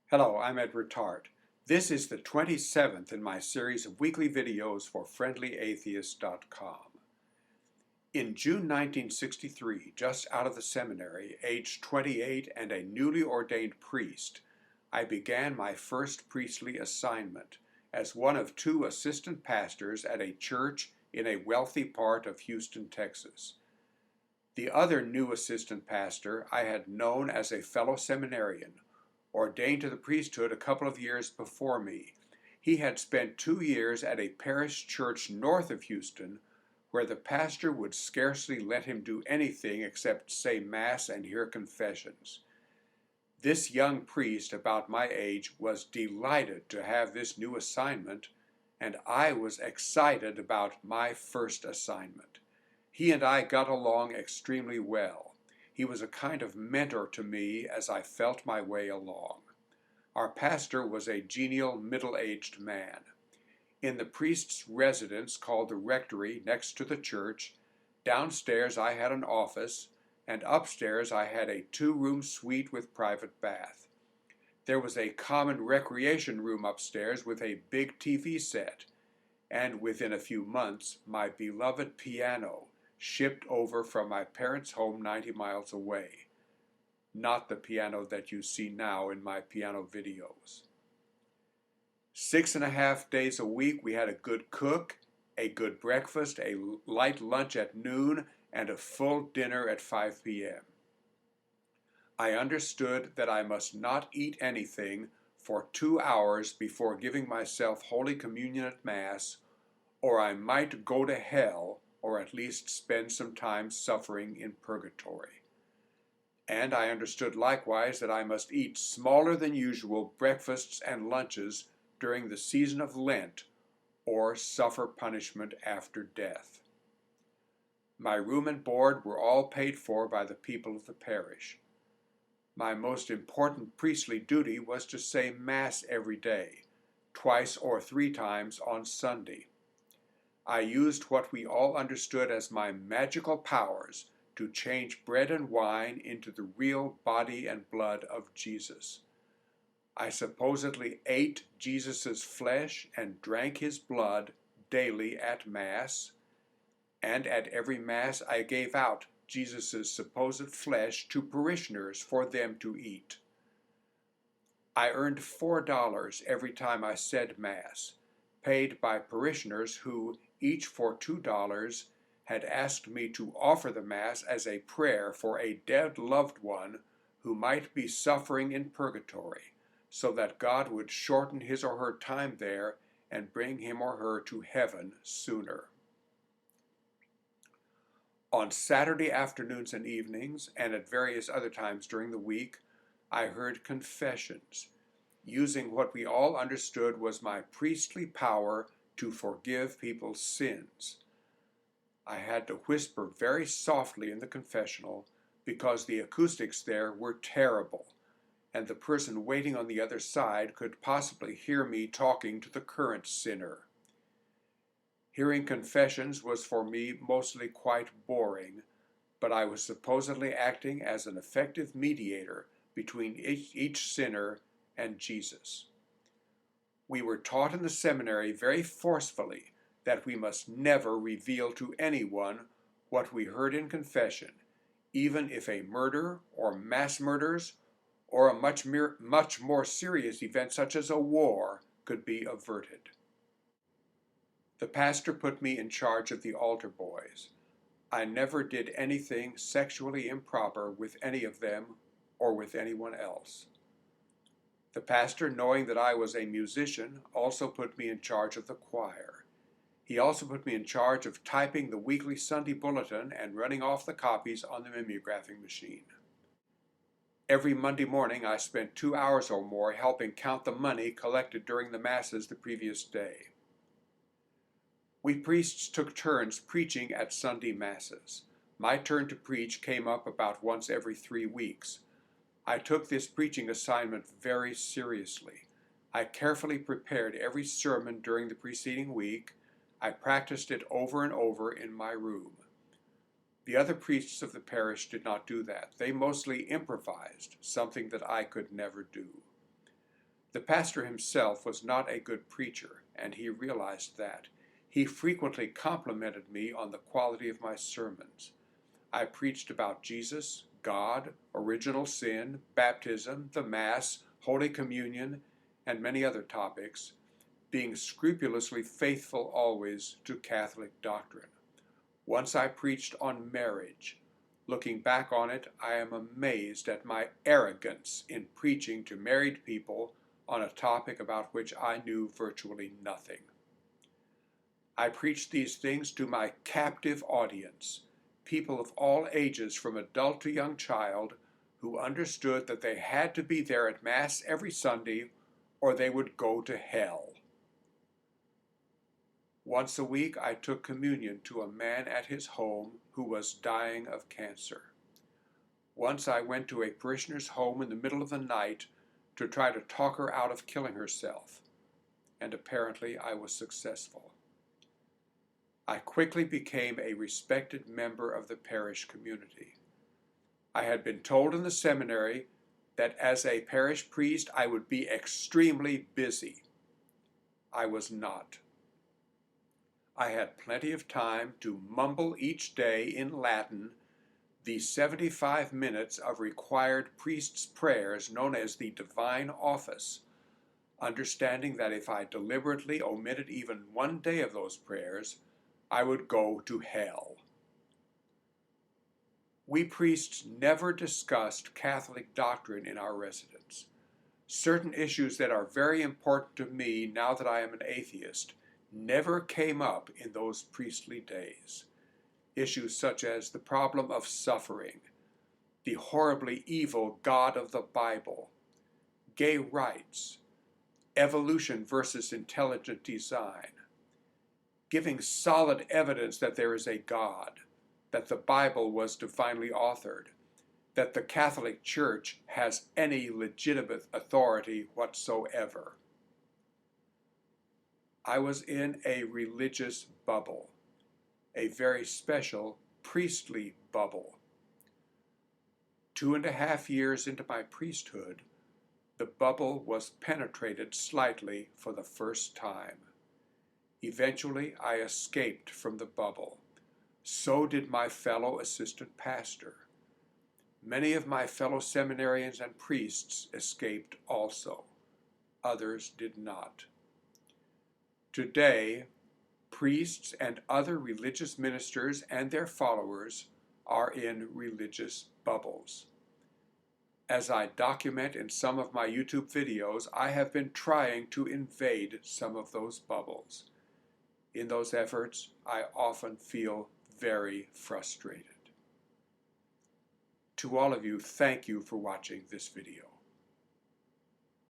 Hello, I'm Edward Tarte. This is the 27th in my series of weekly videos for friendlyatheist.com. In June 1963, just out of the seminary, aged 28 and a newly ordained priest, I began my first priestly assignment as one of two assistant pastors at a church in a wealthy part of Houston, Texas. The other new assistant pastor I had known as a fellow seminarian, ordained to the priesthood a couple of years before me. He had spent 2 years at a parish church north of Houston, where the pastor would scarcely let him do anything except say Mass and hear confessions. This young priest, about my age, was delighted to have this new assignment, and I was excited about my first assignment. He and I got along extremely well. He was a kind of mentor to me as I felt my way along. Our pastor was a genial, middle-aged man. In the priest's residence, called the rectory, next to the church, downstairs I had an office, and upstairs I had a 2-room suite with private bath. There was a common recreation room upstairs with a big TV set, and within a few months, my beloved piano, shipped over from my parents' home 90 miles away. Not the piano that you see now in my piano videos. 6.5 days a week we had a good cook, a good breakfast, a light lunch at noon, and a full dinner at 5 p.m. I understood that I must not eat anything for 2 hours before giving myself Holy Communion at Mass, or I might go to hell, or at least spend some time suffering in purgatory. And I understood likewise that I must eat smaller than usual breakfasts and lunches during the season of Lent, or suffer punishment after death. My room and board were all paid for by the people of the parish. My most important priestly duty was to say Mass every day, twice or 3 times on Sunday. I used what we all understood as my magical powers to change bread and wine into the real body and blood of Jesus. I supposedly ate Jesus' flesh and drank his blood daily at Mass, and at every Mass I gave out Jesus' supposed flesh to parishioners for them to eat. I earned $4 every time I said Mass, paid by parishioners who, each for $2, had asked me to offer the Mass as a prayer for a dead loved one who might be suffering in purgatory, so that God would shorten his or her time there and bring him or her to heaven sooner. On Saturday afternoons and evenings, and at various other times during the week, I heard confessions, using what we all understood was my priestly power to forgive people's sins. I had to whisper very softly in the confessional because the acoustics there were terrible, and the person waiting on the other side could possibly hear me talking to the current sinner. Hearing confessions was for me mostly quite boring, but I was supposedly acting as an effective mediator between each sinner and Jesus. We were taught in the seminary very forcefully that we must never reveal to anyone what we heard in confession, even if a murder or mass murders or a much more serious event such as a war could be averted. The pastor put me in charge of the altar boys. I never did anything sexually improper with any of them or with anyone else. The pastor, knowing that I was a musician, also put me in charge of the choir. He also put me in charge of typing the weekly Sunday bulletin and running off the copies on the mimeographing machine. Every Monday morning I spent 2 hours or more helping count the money collected during the Masses the previous day. We priests took turns preaching at Sunday Masses. My turn to preach came up about once every 3 weeks. I took this preaching assignment very seriously. I carefully prepared every sermon during the preceding week. I practiced it over and over in my room. The other priests of the parish did not do that. They mostly improvised, something that I could never do. The pastor himself was not a good preacher, and he realized that. He frequently complimented me on the quality of my sermons. I preached about Jesus, God, original sin, baptism, the Mass, Holy Communion, and many other topics, being scrupulously faithful always to Catholic doctrine. Once I preached on marriage. Looking back on it, I am amazed at my arrogance in preaching to married people on a topic about which I knew virtually nothing. I preached these things to my captive audience, people of all ages from adult to young child, who understood that they had to be there at Mass every Sunday or they would go to hell. Once a week I took communion to a man at his home who was dying of cancer. Once I went to a parishioner's home in the middle of the night to try to talk her out of killing herself, and apparently I was successful. I quickly became a respected member of the parish community. I had been told in the seminary that as a parish priest I would be extremely busy. I was not. I had plenty of time to mumble each day in Latin the 75 minutes of required priest's prayers known as the Divine Office, understanding that if I deliberately omitted even one day of those prayers, I would go to hell. We priests never discussed Catholic doctrine in our residence. Certain issues that are very important to me now that I am an atheist never came up in those priestly days. Issues such as the problem of suffering, the horribly evil God of the Bible, gay rights, evolution versus intelligent design, giving solid evidence that there is a God, that the Bible was divinely authored, that the Catholic Church has any legitimate authority whatsoever. I was in a religious bubble, a very special priestly bubble. 2.5 years into my priesthood, the bubble was penetrated slightly for the first time. Eventually, I escaped from the bubble. So did my fellow assistant pastor. Many of my fellow seminarians and priests escaped also. Others did not. Today, priests and other religious ministers and their followers are in religious bubbles. As I document in some of my YouTube videos, I have been trying to invade some of those bubbles. In those efforts, I often feel very frustrated. To all of you, thank you for watching this video.